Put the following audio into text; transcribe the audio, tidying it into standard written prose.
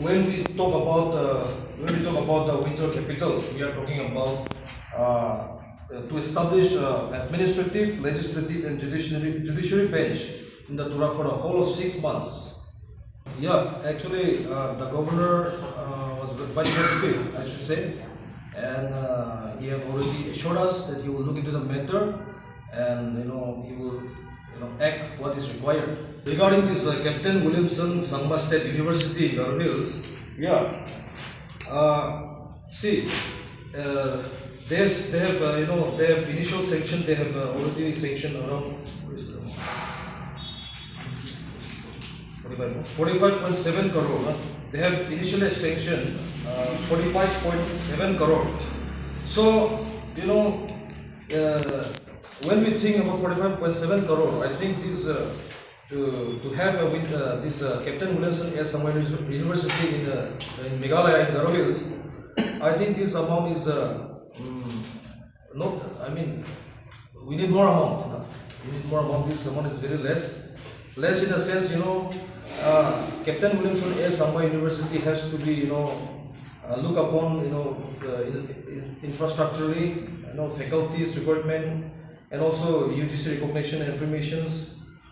when we talk about the winter capital, we are talking about to establish administrative, legislative, and judiciary bench in the Tura for a whole of 6 months. Yeah, actually, the governor was quite positive, I should say, and he have already assured us that he will look into the matter, and he will act what is required. Regarding this Captain Williamson Sangma State University in Garo Hills, yeah, see, they have initial sanction. They have already sanctioned around 45.7 crore. They have initially sanctioned 45.7 crore. So when we think about 45.7 crore, I think this to have this Captain Williamson as some university in Meghalaya in Garo Hills, I think this amount is not. I mean, we need more amount. We need more amount. This amount is very less in the sense, Captain Williamson as Samba University has to be, look upon, infrastructurally, faculties, recruitment, and also UGC recognition and affirmations.